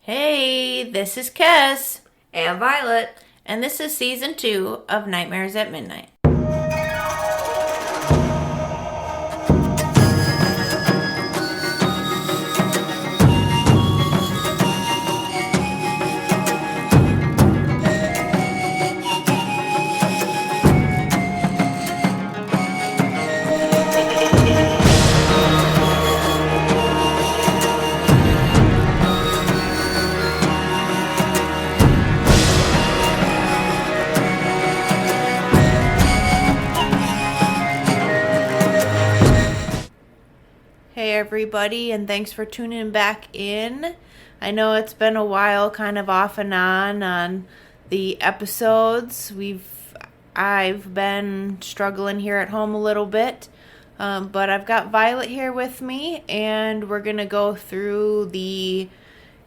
Hey, this is Kez, And Violet. and this is season 2 of Nightmares at Midnight. Hey everybody, and thanks for tuning back in. I know it's been a while, kind of off and on the episodes. I've been struggling here at home a little bit, but I've got Violet here with me, and we're gonna go through the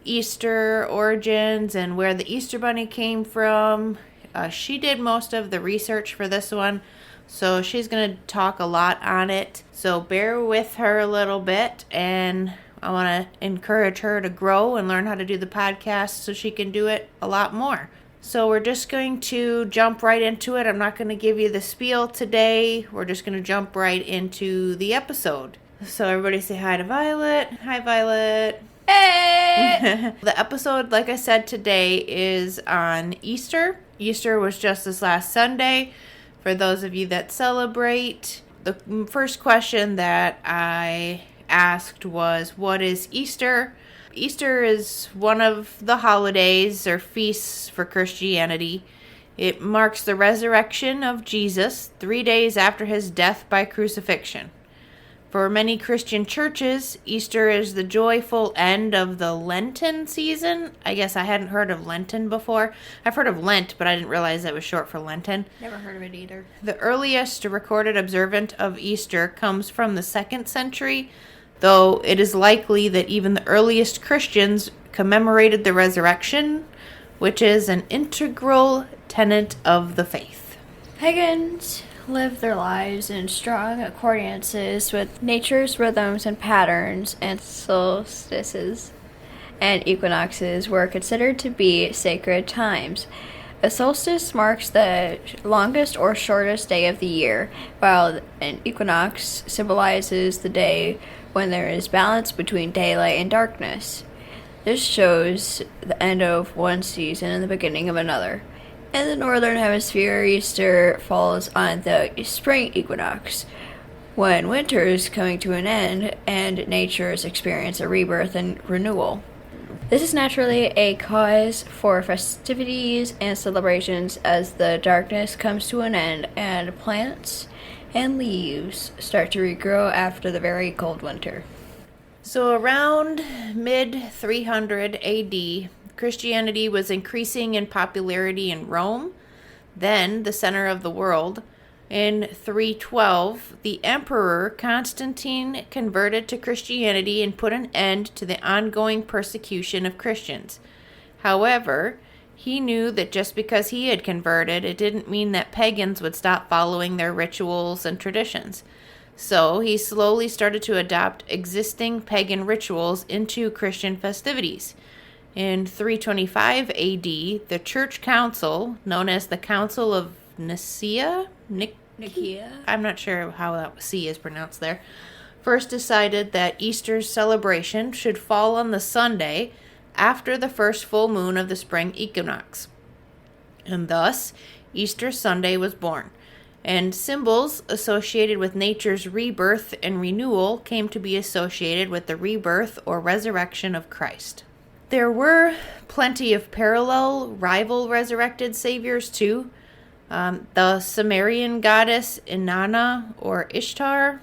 Easter origins and where the Easter Bunny came from. She did most of the research for this one, so she's going to talk a lot on it. So bear with her a little bit, and I want to encourage her to grow and learn how to do the podcast so she can do it a lot more. So we're just going to jump right into it. I'm not going to give you the spiel today. We're just going to jump right into the episode. So everybody say hi to Violet. Hi, Violet. Hey! The episode, like I said, today is on Easter. Easter was just this last Sunday. For those of you that celebrate, the first question that I asked was, what is Easter? Easter is one of the holidays or feasts for Christianity. It marks the resurrection of Jesus 3 days after his death by crucifixion. For many Christian churches, Easter is the joyful end of the Lenten season. I guess I hadn't heard of Lenten before. I've heard of Lent, but I didn't realize that was short for Lenten. Never heard of it either. The earliest recorded observant of Easter comes from the 2nd century, though it is likely that even the earliest Christians commemorated the resurrection, which is an integral tenet of the faith. Pagans live their lives in strong accordances with nature's rhythms and patterns, and solstices and equinoxes were considered to be sacred times. A solstice marks the longest or shortest day of the year, while an equinox symbolizes the day when there is balance between daylight and darkness. This shows the end of one season and the beginning of another. In the northern hemisphere, Easter falls on the spring equinox, when winter is coming to an end and nature is experiencing a rebirth and renewal. This is naturally a cause for festivities and celebrations as the darkness comes to an end and plants and leaves start to regrow after the very cold winter. So around mid-300 AD, Christianity was increasing in popularity in Rome, then the center of the world. In 312, the Emperor Constantine converted to Christianity and put an end to the ongoing persecution of Christians. However, he knew that just because he had converted, it didn't mean that pagans would stop following their rituals and traditions. So he slowly started to adopt existing pagan rituals into Christian festivities. In 325 AD, the church council, known as the Council of Nicaea? Nicaea? I'm not sure how that C is pronounced there. First decided that Easter's celebration should fall on the Sunday after the first full moon of the spring equinox. And thus, Easter Sunday was born. And symbols associated with nature's rebirth and renewal came to be associated with the rebirth or resurrection of Christ. There were plenty of parallel rival resurrected saviors too. The Sumerian goddess Inanna or Ishtar.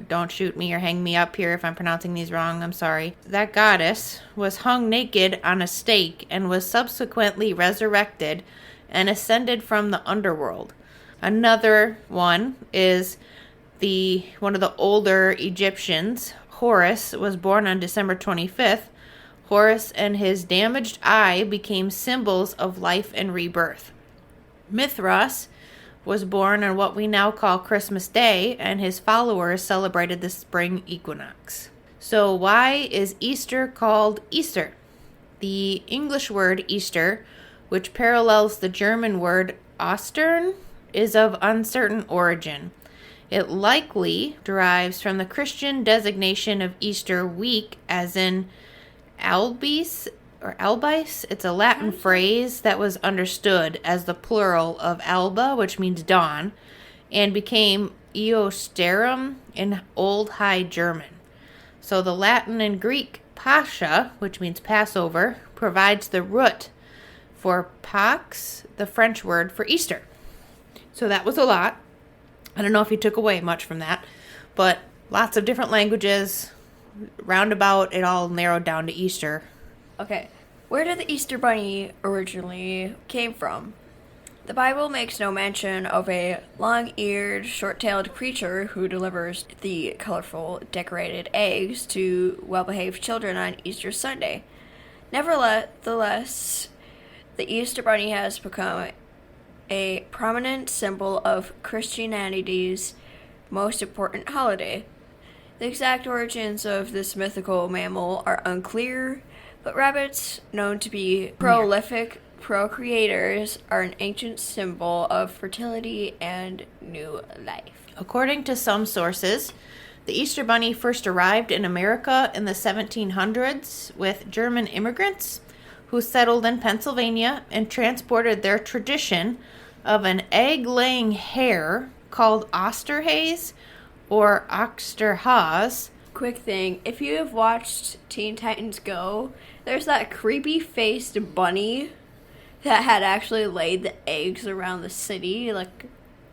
Don't shoot me or hang me up here if I'm pronouncing these wrong. I'm sorry. That goddess was hung naked on a stake and was subsequently resurrected and ascended from the underworld. Another one is one of the older Egyptians. Horus was born on December 25th. Horus and his damaged eye became symbols of life and rebirth. Mithras was born on what we now call Christmas Day, and his followers celebrated the spring equinox. So why is Easter called Easter? The English word Easter, which parallels the German word Ostern, is of uncertain origin. It likely derives from the Christian designation of Easter week, as in albis or albis. It's a Latin phrase that was understood as the plural of alba, which means dawn, and became Eosterum in Old High German. So the Latin and Greek Pascha, which means Passover, provides the root for Pax, the French word for Easter. So that was a lot. I don't know if you took away much from that, but lots of different languages. Roundabout, it all narrowed down to Easter. Okay, where did the Easter Bunny originally came from? The Bible makes no mention of a long-eared, short-tailed creature who delivers the colorful, decorated eggs to well-behaved children on Easter Sunday. Nevertheless, the Easter Bunny has become a prominent symbol of Christianity's most important holiday. The exact origins of this mythical mammal are unclear, but rabbits, known to be prolific procreators, are an ancient symbol of fertility and new life. According to some sources, the Easter Bunny first arrived in America in the 1700s with German immigrants who settled in Pennsylvania and transported their tradition of an egg-laying hare called Osterhase or Osterhase. Quick thing, if you have watched Teen Titans Go, there's that creepy-faced bunny that had actually laid the eggs around the city. Like,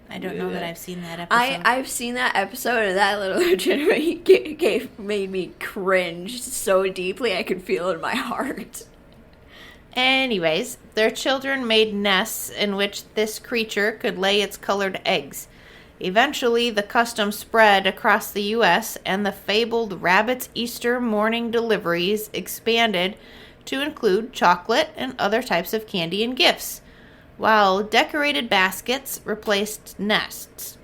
I don't know that I've seen that episode. I've seen that episode, and that little legitimately made me cringe so deeply I could feel it in my heart. Anyways, their children made nests in which this creature could lay its colored eggs. Eventually, the custom spread across the U.S., and the fabled rabbit's Easter morning deliveries expanded to include chocolate and other types of candy and gifts, while decorated baskets replaced nests.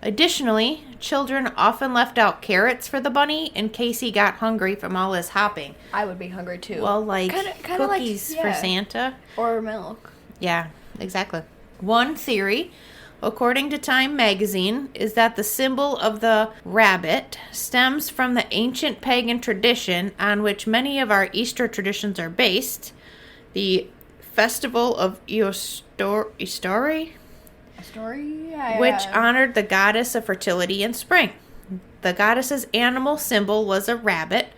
Additionally, children often left out carrots for the bunny in case he got hungry from all his hopping. I would be hungry too. Well, like kinda cookies for Santa. Or milk. Yeah, exactly. One theory, according to Time magazine, is that the symbol of the rabbit stems from the ancient pagan tradition on which many of our Easter traditions are based, the festival of Easter, which honored the goddess of fertility and spring. The goddess's animal symbol was a rabbit,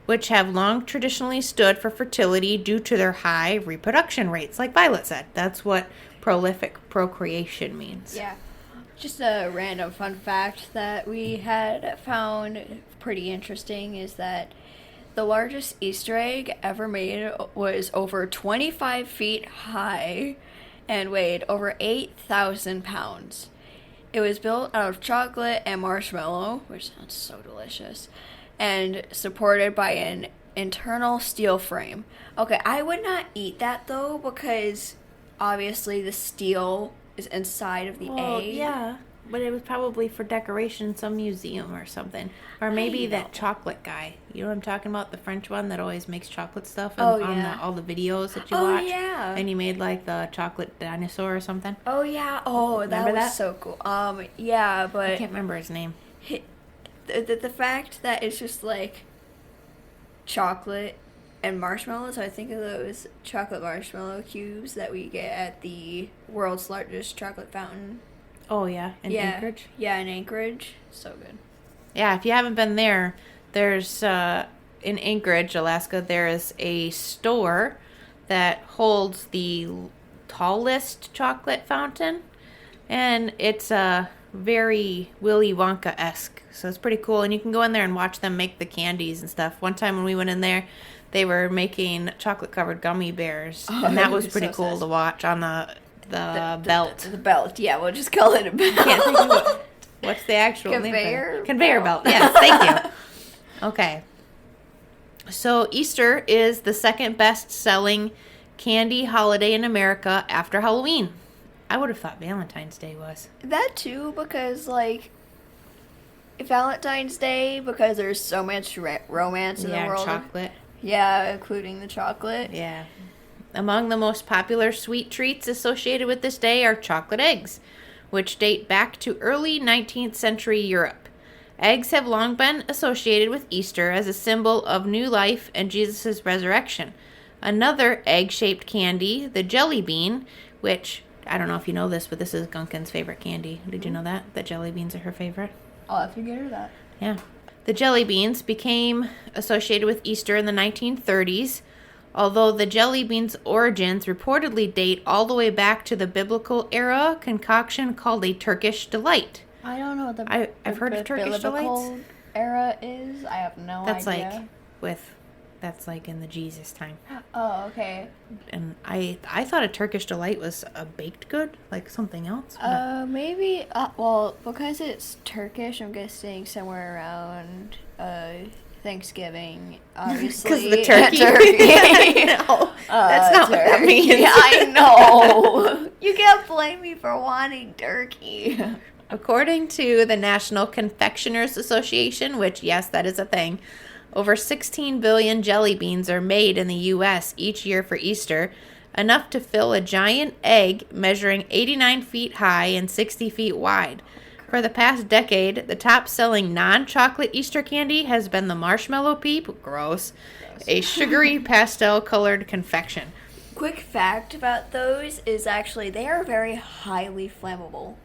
which have long traditionally stood for fertility due to their high reproduction rates, like Violet said. That's what prolific procreation means. Yeah. Just a random fun fact that we had found pretty interesting is that the largest Easter egg ever made was over 25 feet high and weighed over 8,000 pounds. It was built out of chocolate and marshmallow, which sounds so delicious, and supported by an internal steel frame. Okay, I would not eat that though, because obviously the steel is inside of the egg. Yeah, but it was probably for decoration in some museum or something. Or maybe that chocolate guy. You know what I'm talking about? The French one that always makes chocolate stuff on all the videos that you watch. Oh, yeah. And he made like the chocolate dinosaur or something. Oh, yeah. Oh, that was so cool. Yeah, but I can't remember his name. The fact that it's just like chocolate and marshmallows, I think of those chocolate marshmallow cubes that we get at the world's largest chocolate fountain. Oh, yeah. In Anchorage? Yeah, in Anchorage. So good. Yeah, if you haven't been there, there's, in Anchorage, Alaska, there is a store that holds the tallest chocolate fountain. And it's very Willy Wonka-esque. So it's pretty cool. And you can go in there and watch them make the candies and stuff. One time when we went in there, they were making chocolate-covered gummy bears. And that was pretty cool to watch on the belt. The belt, yeah, we'll just call it a belt. I can't think of what's the actual name? Conveyor belt. Yes, thank you. Okay. So Easter is the second best-selling candy holiday in America after Halloween. I would have thought Valentine's Day was. That too, because like Valentine's Day, because there's so much romance in the world. Chocolate. Yeah, including the chocolate. Yeah. Among the most popular sweet treats associated with this day are chocolate eggs, which date back to early 19th century Europe. Eggs have long been associated with Easter as a symbol of new life and Jesus' resurrection. Another egg-shaped candy, the jelly bean, which, I don't know if you know this, but this is Gunkin's favorite candy. Did you know that? That jelly beans are her favorite? I'll have to get her that. Yeah. The jelly beans became associated with Easter in the 1930s, although the jelly beans' origins reportedly date all the way back to the biblical era concoction called a Turkish delight. I don't know what I've heard of Turkish delights. Era is. I have no idea. That's like in the Jesus time. Oh, okay. And I thought a Turkish delight was a baked good, like something else. Maybe. Well, because it's Turkish, I'm guessing somewhere around Thanksgiving, obviously. Because of the turkey. No, that's not what that means. Yeah, I know. You can't blame me for wanting turkey. According to the National Confectioners Association, which, yes, that is a thing, over 16 billion jelly beans are made in the U.S. each year for Easter, enough to fill a giant egg measuring 89 feet high and 60 feet wide. For the past decade, the top-selling non-chocolate Easter candy has been the Marshmallow Peep, gross, a sugary pastel-colored confection. Quick fact about those is actually they are very highly flammable.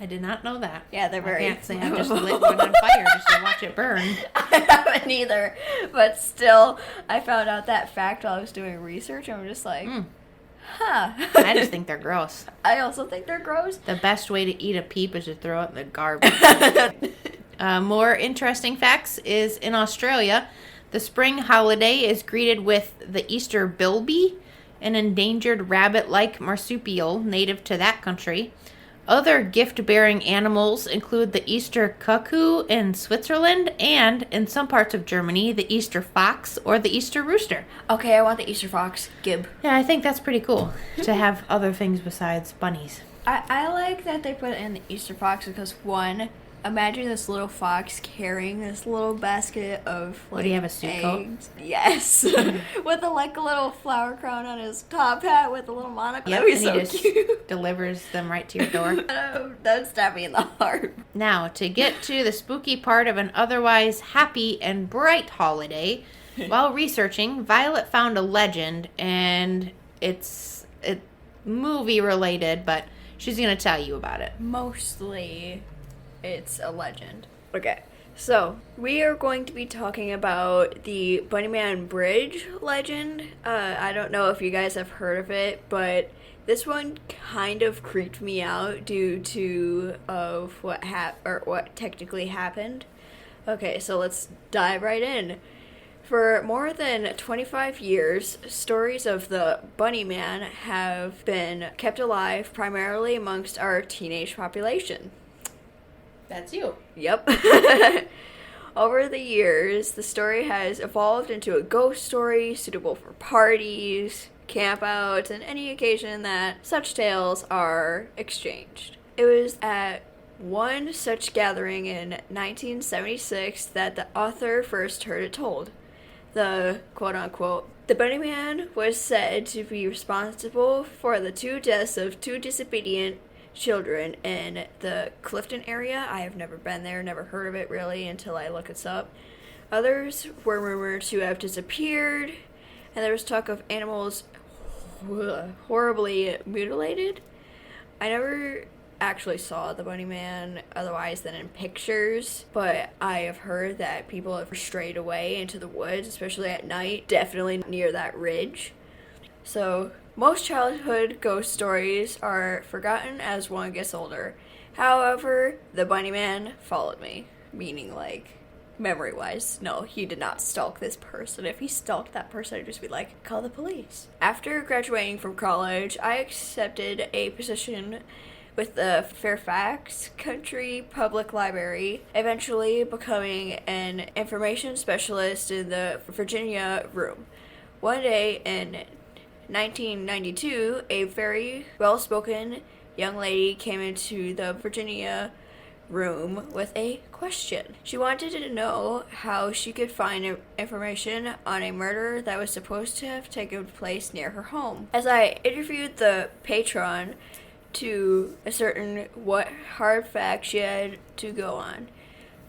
I did not know that. Yeah, they're very I can't say I just lit one on fire just to watch it burn. I haven't either, but still, I found out that fact while I was doing research, and I'm just like, huh. I just think they're gross. I also think they're gross. The best way to eat a peep is to throw it in the garbage. More interesting facts is in Australia, the spring holiday is greeted with the Easter bilby, an endangered rabbit-like marsupial native to that country. Other gift-bearing animals include the Easter cuckoo in Switzerland and, in some parts of Germany, the Easter fox or the Easter rooster. Okay, I want the Easter fox. Gib. Yeah, I think that's pretty cool to have other things besides bunnies. I like that they put in the Easter fox because, one, imagine this little fox carrying this little basket of, like, Would he have a suit coat? Yes. With a little flower crown on his top hat with a little monocle. Yep, That'd be and so he just cute. delivers them right to your door. Don't stab me in the heart. Now, to get to the spooky part of an otherwise happy and bright holiday, while researching, Violet found a legend, and it's movie related, but she's going to tell you about it. Mostly, it's a legend. Okay, so we are going to be talking about the Bunnyman Bridge legend. I don't know if you guys have heard of it, but this one kind of creeped me out due to what technically happened. Okay, so let's dive right in. For more than 25 years, stories of the Bunnyman have been kept alive primarily amongst our teenage population. That's you. Yep. Over the years, the story has evolved into a ghost story suitable for parties, campouts, and any occasion that such tales are exchanged. It was at one such gathering in 1976 that the author first heard it told. The quote-unquote, the Bunnyman was said to be responsible for the two deaths of two disobedient children in the Clifton area. I have never been there, never heard of it really until I look this up. Others were rumored to have disappeared, and there was talk of animals horribly mutilated. I never actually saw the Bunnyman otherwise than in pictures, but I have heard that people have strayed away into the woods, especially at night, definitely near that ridge. So most childhood ghost stories are forgotten as one gets older. However, the Bunnyman followed me, meaning memory-wise, no, he did not stalk this person. If he stalked that person, I'd just be like, call the police. After graduating from college, I accepted a position with the Fairfax Country Public Library, eventually becoming an information specialist in the Virginia room. One day in 1992, a very well-spoken young lady came into the Virginia room with a question. She wanted to know how she could find information on a murder that was supposed to have taken place near her home. As I interviewed the patron to ascertain what hard facts she had to go on,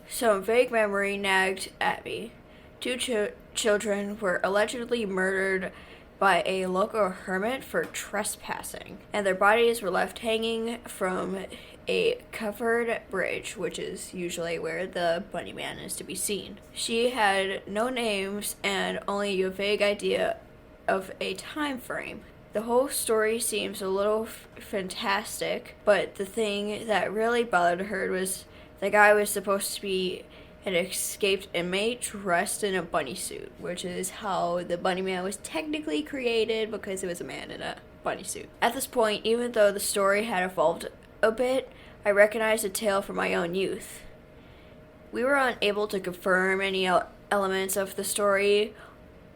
some vague memory nagged at me. Two children were allegedly murdered by a local hermit for trespassing, and their bodies were left hanging from a covered bridge, which is usually where the bunny man is to be seen. She had no names and only a vague idea of a time frame. The whole story seems a little fantastic, but the thing that really bothered her was the guy was supposed to be an escaped inmate dressed in a bunny suit, which is how the bunny man was technically created, because it was a man in a bunny suit. At this point, even though the story had evolved a bit, I recognized a tale from my own youth. We were unable to confirm any elements of the story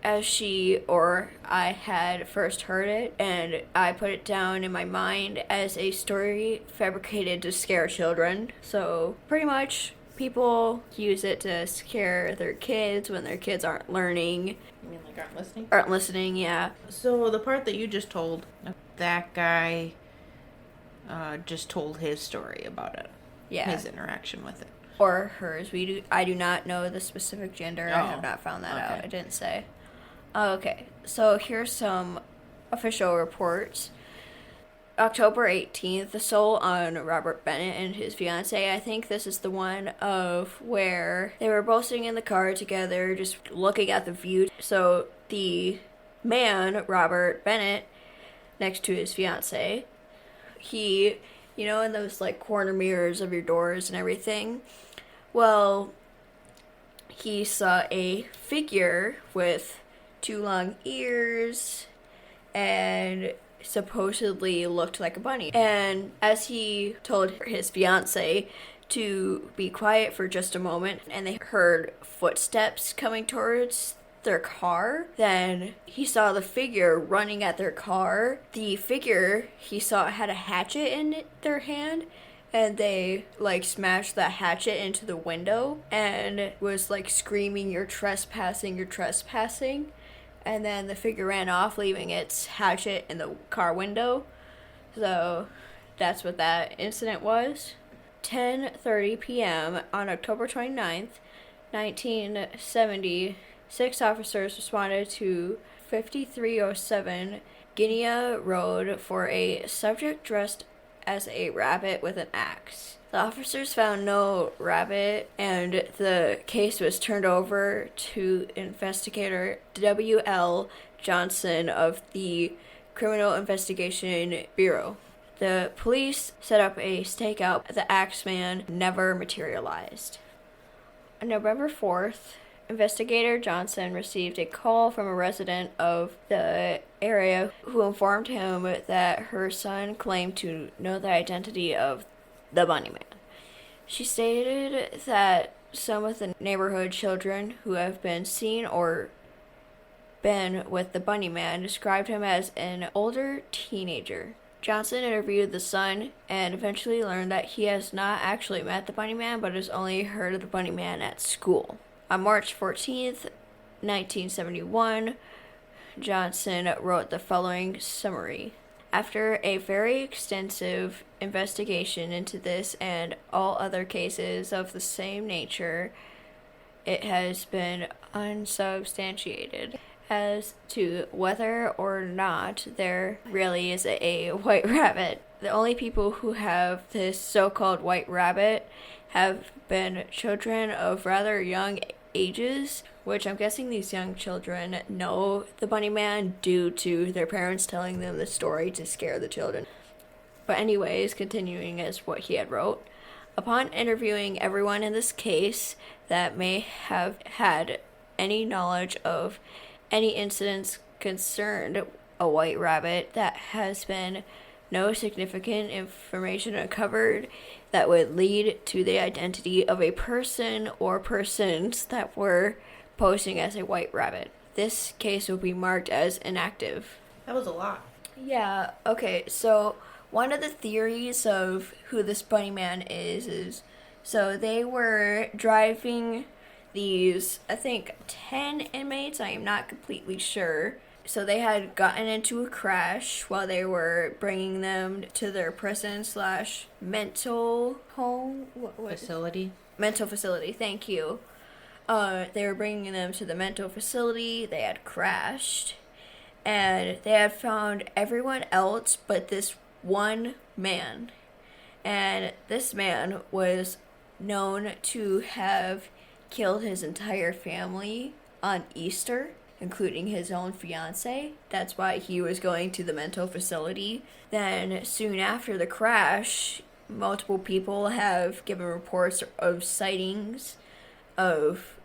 as she or I had first heard it, and I put it down in my mind as a story fabricated to scare children. So pretty much people use it to scare their kids when their kids aren't learning. You mean like aren't listening? Aren't listening, yeah. So the part that you just told, that guy just told his story about it. Yeah. His interaction with it. Or hers. I do not know the specific gender. Oh, I have not found that out. okay. I didn't say. Okay, so here's some official reports. October 18th, the soul on Robert Bennett and his fiancée. I think this is the one of where they were both sitting in the car together, just looking at the view. So the man, Robert Bennett, next to his fiancée, he, in those like corner mirrors of your doors and everything, well, he saw a figure with 2 long ears and supposedly looked like a bunny. And as he told his fiancée to be quiet for just a moment, and they heard footsteps coming towards their car, then he saw the figure running at their car. The figure he saw had a hatchet in their hand, and they smashed that hatchet into the window and was screaming, "You're trespassing, you're trespassing." And then the figure ran off, leaving its hatchet in the car window. So that's what that incident was. 10:30 p.m. on October 29th, 1970, 6 officers responded to 5307 Guinea Road for a subject dressed as a rabbit with an axe. The officers found no rabbit, and the case was turned over to investigator W.L. Johnson of the Criminal Investigation Bureau. The police set up a stakeout, but the Axeman never materialized. On November 4th, investigator Johnson received a call from a resident of the area who informed him that her son claimed to know the identity of the Bunny Man. She stated that some of the neighborhood children who have been seen or been with the Bunny Man described him as an older teenager. Johnson interviewed the son and eventually learned that he has not actually met the Bunny Man, but has only heard of the Bunny Man at school. On March 14th, 1971, Johnson wrote the following summary. After a very extensive investigation into this and all other cases of the same nature, it has been unsubstantiated as to whether or not there really is a white rabbit. The only people who have this so-called white rabbit have been children of rather young ages, which I'm guessing these young children know the Bunny Man due to their parents telling them the story to scare the children. But anyways, continuing as what he had wrote, upon interviewing everyone in this case that may have had any knowledge of any incidents concerned a white rabbit, that has been no significant information uncovered that would lead to the identity of a person or persons that were posing as a white rabbit. This case will be marked as inactive. That was a lot. Yeah, okay, so one of the theories of who this Bunny Man is So they were driving these, I think, 10 inmates. I am not completely sure. So they had gotten into a crash while they were bringing them to their prison / mental home. What? Facility. Mental facility, thank you. They were bringing them to the mental facility. They had crashed. And they had found everyone else but this one man. And this man was known to have killed his entire family on Easter, including his own fiance. That's why he was going to the mental facility. Then soon after the crash, multiple people have given reports of sightings of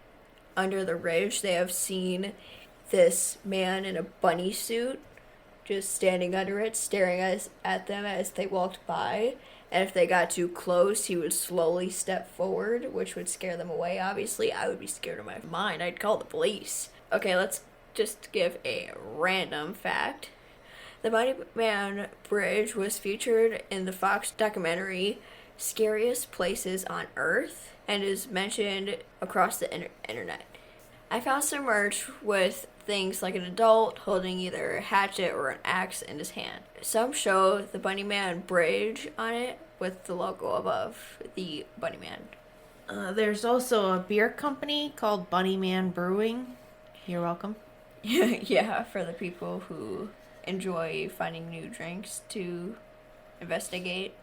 under the ridge. They have seen this man in a bunny suit just standing under it, staring at them as they walked by. And if they got too close, he would slowly step forward, which would scare them away. Obviously, I would be scared of my mind. I'd call the police. Okay, let's just give a random fact. The Bunny Man Bridge was featured in the Fox documentary Scariest Places on Earth and is mentioned across the internet. I found some merch with things like an adult holding either a hatchet or an axe in his hand. Some show the Bunny Man Bridge on it with the logo above the Bunny Man. There's also a beer company called Bunny Man Brewing. You're welcome. Yeah, for the people who enjoy finding new drinks to investigate.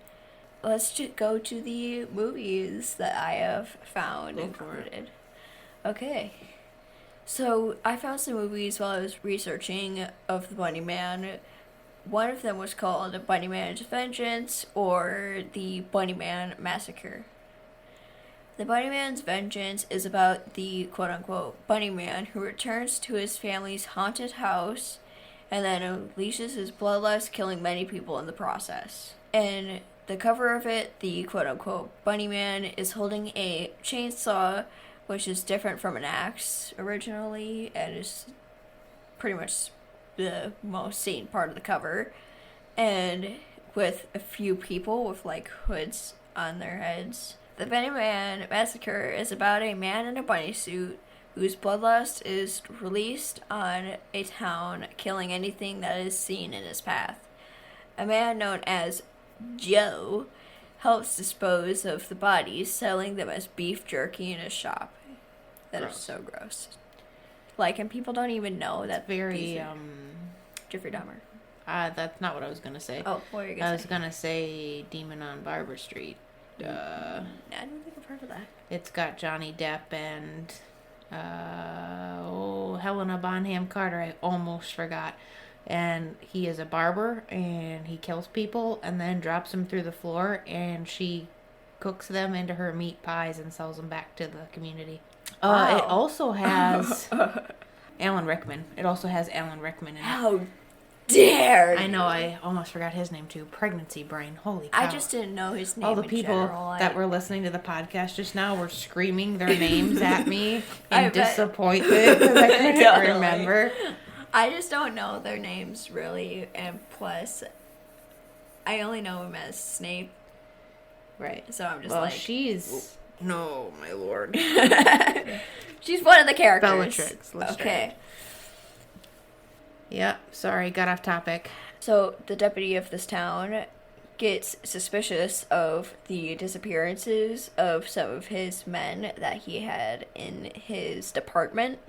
Let's just go to the movies that I have found included. Okay. So I found some movies while I was researching of the Bunny Man. One of them was called Bunny Man's Vengeance or the Bunny Man Massacre. The Bunny Man's Vengeance is about the quote-unquote Bunny Man who returns to his family's haunted house and then unleashes his bloodlust, killing many people in the process. And the cover of it, the quote-unquote Bunny Man is holding a chainsaw, which is different from an axe originally, and is pretty much the most seen part of the cover. And with a few people with like hoods on their heads. The Bunny Man Massacre is about a man in a bunny suit whose bloodlust is released on a town, killing anything that is seen in his path. A man known as Joe helps dispose of the bodies, selling them as beef jerky in his shop. That is so gross. Like, and people don't even know that. It's very, Jeffrey Dahmer. That's not what I was gonna say. Oh, what were you gonna say? I was gonna say Demon on Barber Street. I don't think I've heard of that. It's got Johnny Depp and Helena Bonham Carter. I almost forgot. And he is a barber, and he kills people, and then drops them through the floor, and she cooks them into her meat pies and sells them back to the community. Wow. It also has Alan Rickman. It also has Alan Rickman in it. How dare you? I know, I almost forgot his name too. Pregnancy Brain. Holy cow. I just didn't know his name. All the people that were listening to the podcast just now were screaming their names at me in disappointment because I couldn't remember. I just don't know their names really, and plus, I only know him as Snape. Right. So I'm just like... she's... No, my lord. She's one of the characters. Bellatrix. Okay. Yep, sorry, got off topic. So the deputy of this town gets suspicious of the disappearances of some of his men that he had in his department.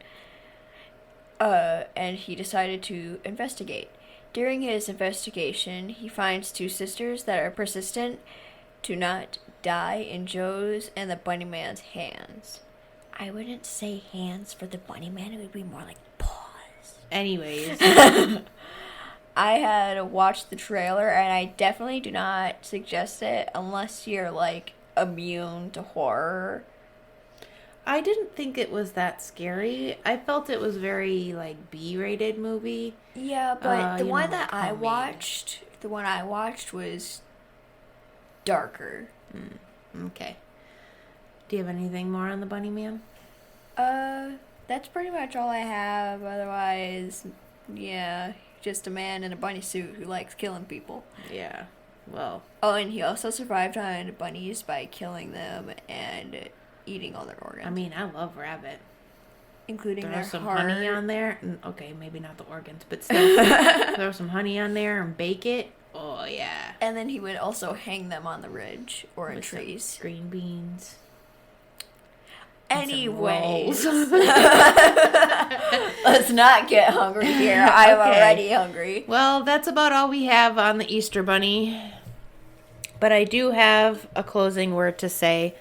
And he decided to investigate. During his investigation, he finds two sisters that are persistent to not die in Joe's and the Bunny Man's hands. I wouldn't say hands for the Bunny Man, it would be more like paws. Anyways. I had watched the trailer, and I definitely do not suggest it unless you're, like, immune to horror. I didn't think it was that scary. I felt it was very, like, B-rated movie. Yeah, but the one I watched was darker. Okay. Do you have anything more on the Bunny Man? That's pretty much all I have. Otherwise, yeah, just a man in a bunny suit who likes killing people. Yeah. Well. Oh, and he also survived on bunnies by killing them and eating all their organs. I mean, I love rabbit. Including throw their some heart. honey on there. Okay, maybe not the organs, but still. Throw some honey on there and bake it. Oh, yeah. And then he would also hang them on the ridge or in With trees. some green beans. Anyways. Let's not get hungry here. I'm already hungry. Well, that's about all we have on the Easter Bunny. But I do have a closing word to say.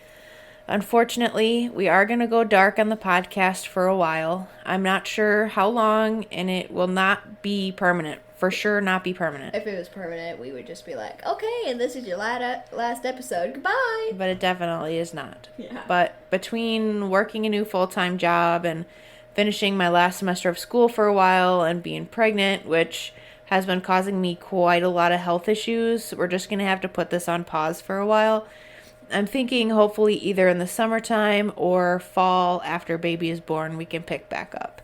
Unfortunately, we are going to go dark on the podcast for a while. I'm not sure how long, and it will not be permanent. For sure not be permanent. If it was permanent, we would just be like, okay, and this is your last episode. Goodbye. But it definitely is not. Yeah. But between working a new full-time job and finishing my last semester of school for a while and being pregnant, which has been causing me quite a lot of health issues, we're just going to have to put this on pause for a while. I'm thinking hopefully either in the summertime or fall after baby is born, we can pick back up.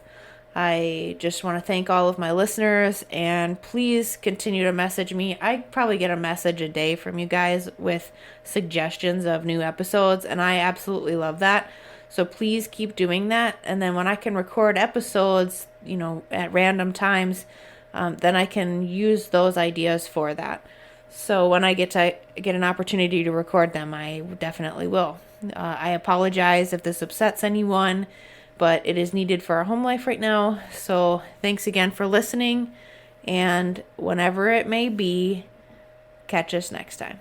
I just want to thank all of my listeners, and please continue to message me. I probably get a message a day from you guys with suggestions of new episodes, and I absolutely love that. So please keep doing that, and then when I can record episodes, at random times, then I can use those ideas for that. So when I get an opportunity to record them, I definitely will. I apologize if this upsets anyone, but it is needed for our home life right now. So thanks again for listening, and whenever it may be, catch us next time.